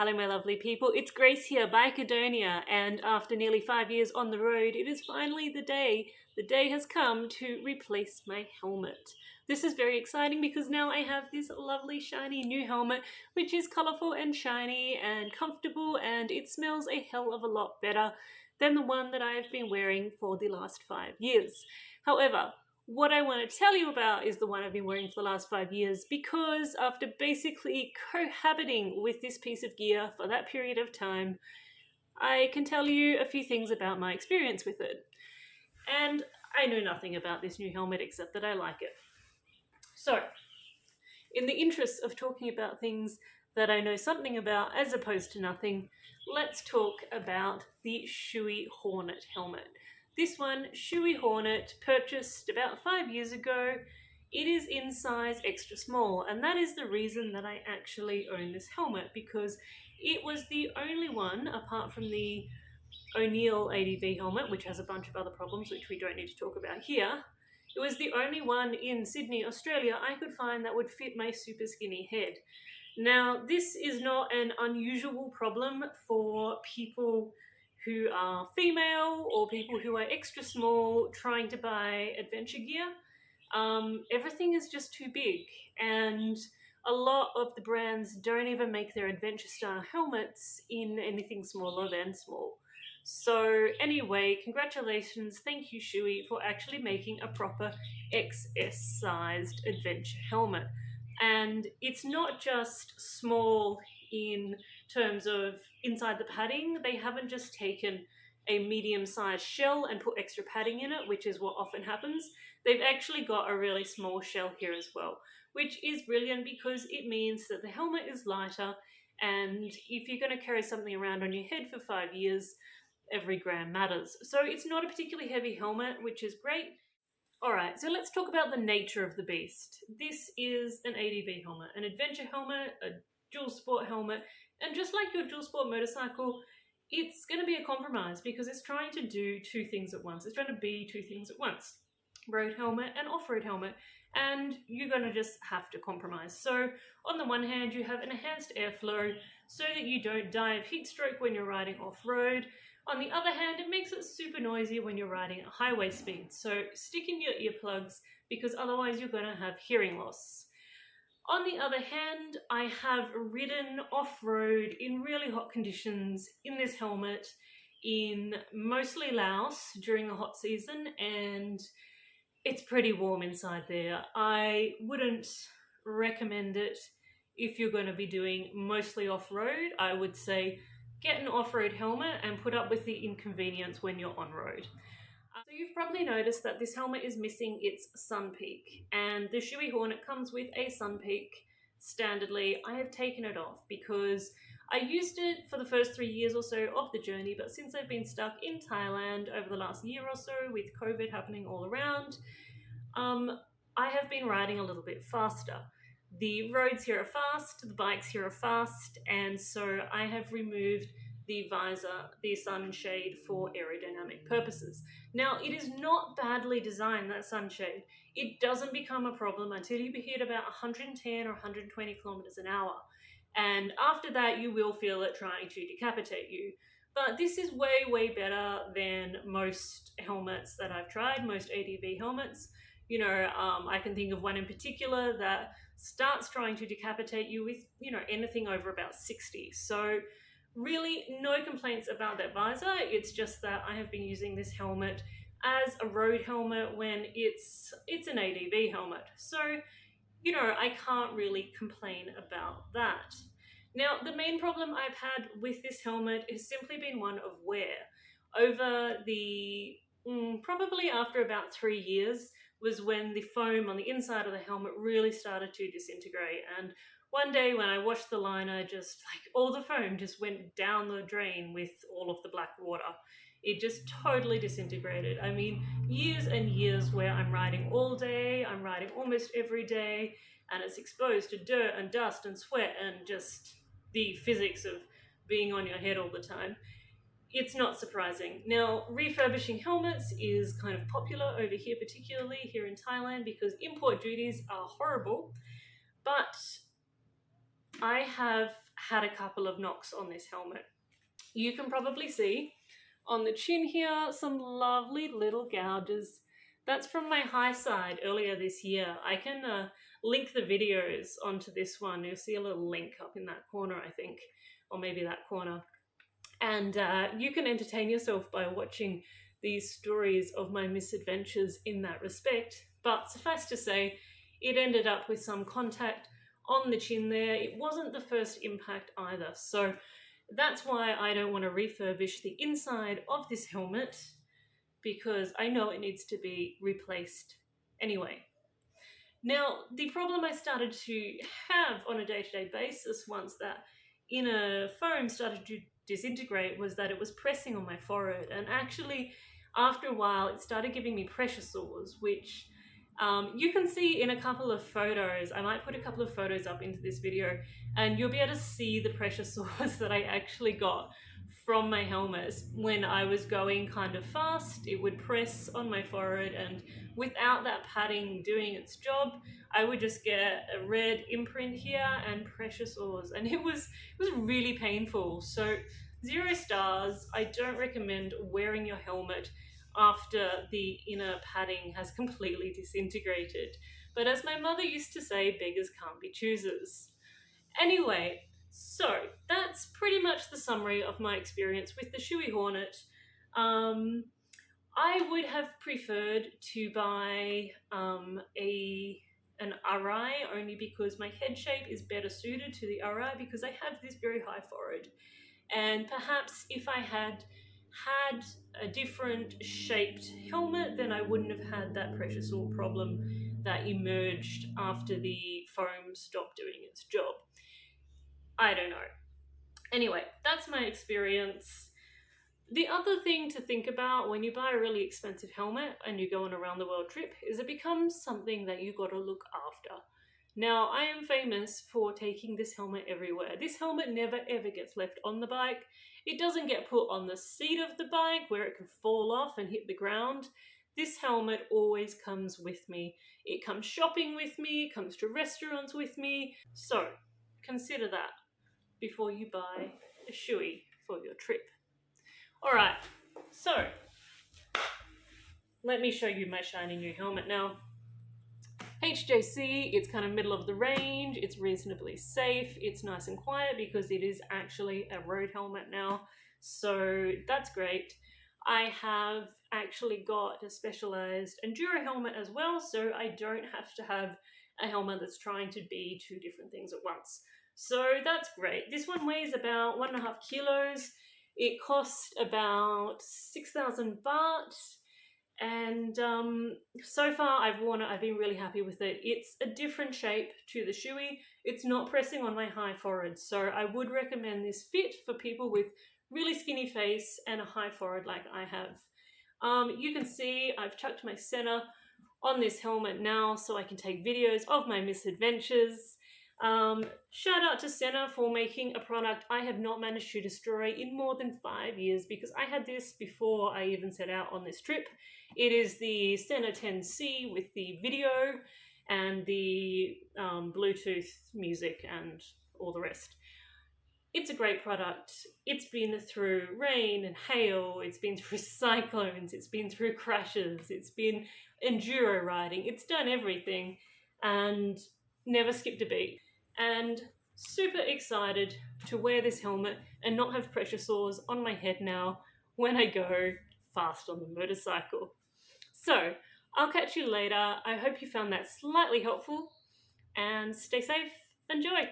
Hello my lovely people, it's Grace here, Bicadonia, and after nearly 5 years on the road, it is finally the day. The day has come to replace my helmet. This is very exciting because now I have this lovely shiny new helmet which is colourful and shiny and comfortable, and it smells a hell of a lot better than the one that I have been wearing for the last 5 years. However, what I want to tell you about is the one I've been wearing for the last 5 years, because after basically cohabiting with this piece of gear for that period of time, I can tell you a few things about my experience with it. And I know nothing about this new helmet except that I like it. So, in the interest of talking about things that I know something about as opposed to nothing, let's talk about the Shoei Hornet helmet. This one, Shoei Hornet, purchased about 5 years ago. It is in size extra small, and that is the reason that I actually own this helmet, because it was the only one, apart from the O'Neill ADV helmet, which has a bunch of other problems which we don't need to talk about here. It was the only one in Sydney, Australia I could find that would fit my super skinny head. Now, this is not an unusual problem for people who are female or people who are extra small trying to buy adventure gear. Everything is just too big, and a lot of the brands don't even make their adventure style helmets in anything smaller than small. So anyway, congratulations, thank you Shoei for actually making a proper XS sized adventure helmet. And it's not just small in terms of inside the padding. They haven't just taken a medium-sized shell and put extra padding in it, which is what often happens. They've actually got a really small shell here as well, which is brilliant because it means that the helmet is lighter, and if you're going to carry something around on your head for 5 years, every gram matters. So it's not a particularly heavy helmet, which is great. Alright, so let's talk about the nature of the beast. This is an ADV helmet, an adventure helmet, a dual sport helmet, and just like your dual sport motorcycle, it's going to be a compromise because it's trying to do two things at once. It's trying to be two things at once. Road helmet and off-road helmet, and you're going to just have to compromise. So on the one hand, you have enhanced airflow so that you don't die of heat stroke when you're riding off-road. On the other hand, it makes it super noisy when you're riding at highway speeds, so stick in your earplugs because otherwise you're going to have hearing loss. On the other hand, I have ridden off-road in really hot conditions in this helmet in mostly Laos during the hot season, and it's pretty warm inside there. I wouldn't recommend it if you're going to be doing mostly off-road. I would say get an off-road helmet and put up with the inconvenience when you're on-road. So you've probably noticed that this helmet is missing its sun peak, and the Shoei Hornet comes with a sun peak standardly. I have taken it off because I used it for the first 3 years or so of the journey, but since I've been stuck in Thailand over the last year or so with COVID happening all around, I have been riding a little bit faster. The roads here are fast, the bikes here are fast, and so I have removed the visor, the sunshade, for aerodynamic purposes. Now, it is not badly designed, that sunshade. It doesn't become a problem until you hit about 110 or 120 kilometers an hour. And after that, you will feel it trying to decapitate you. But this is way, way better than most helmets that I've tried, most ADV helmets. You know, I can think of one in particular that starts trying to decapitate you with, anything over about 60. So really no complaints about that visor. It's just that I have been using this helmet as a road helmet when it's an ADV helmet. So, I can't really complain about that. Now, the main problem I've had with this helmet has simply been one of wear. Over the, probably after about 3 years, was when the foam on the inside of the helmet really started to disintegrate. And one day when I washed the liner, just like all the foam just went down the drain with all of the black water. It just totally disintegrated. I mean, years and years where I'm riding all day, I'm riding almost every day, and it's exposed to dirt and dust and sweat and just the physics of being on your head all the time. It's not surprising. Now, refurbishing helmets is kind of popular over here, particularly here in Thailand, because import duties are horrible. But I have had a couple of knocks on this helmet. You can probably see on the chin here some lovely little gouges. That's from my high side earlier this year. I can link the videos onto this one. You'll see a little link up in that corner, I think, or maybe that corner. And you can entertain yourself by watching these stories of my misadventures in that respect. But suffice to say, it ended up with some contact on the chin there. It wasn't the first impact either. So that's why I don't want to refurbish the inside of this helmet, because I know it needs to be replaced anyway. Now, the problem I started to have on a day-to-day basis once that inner foam started to disintegrate was that it was pressing on my forehead, and actually after a while it started giving me pressure sores, which you can see in a couple of photos. I might put a couple of photos up into this video and you'll be able to see the pressure sores that I actually got from my helmets. When I was going kind of fast, it would press on my forehead, and without that padding doing its job, I would just get a red imprint here and pressure sores, and it was really painful. So 0 stars. I don't recommend wearing your helmet after the inner padding has completely disintegrated. But as my mother used to say, beggars can't be choosers. Anyway, so that's pretty much the summary of my experience with the Shoei Hornet. I would have preferred to buy an RI, only because my head shape is better suited to the RI because I have this very high forehead. And perhaps if I had a different shaped helmet, then I wouldn't have had that pressure sore problem that emerged after the foam stopped doing its job. I don't know. Anyway, that's my experience. The other thing to think about when you buy a really expensive helmet and you go on a round the world trip is it becomes something that you got to look after. Now, I am famous for taking this helmet everywhere. This helmet never ever gets left on the bike. It doesn't get put on the seat of the bike where it can fall off and hit the ground. This helmet always comes with me. It comes shopping with me, it comes to restaurants with me. So, consider that before you buy a Shoei for your trip. Alright, so let me show you my shiny new helmet now. HJC, it's kind of middle of the range, it's reasonably safe, it's nice and quiet because it is actually a road helmet now, so that's great. I have actually got a specialized enduro helmet as well, so I don't have to have a helmet that's trying to be 2 different things at once. So that's great. This one weighs about 1.5 kilos. It cost about 6,000 baht. And so far I've worn it, I've been really happy with it. It's a different shape to the Shoei. It's not pressing on my high forehead, so I would recommend this fit for people with really skinny face and a high forehead like I have. You can see I've chucked my center on this helmet now so I can take videos of my misadventures. Shout out to Senna for making a product I have not managed to destroy in more than 5 years, because I had this before I even set out on this trip. It is the Senna 10C with the video and the Bluetooth music and all the rest. It's a great product. It's been through rain and hail, it's been through cyclones, it's been through crashes, it's been enduro riding, it's done everything and never skipped a beat. And super excited to wear this helmet and not have pressure sores on my head now when I go fast on the motorcycle. So, I'll catch you later. I hope you found that slightly helpful, and stay safe. Enjoy!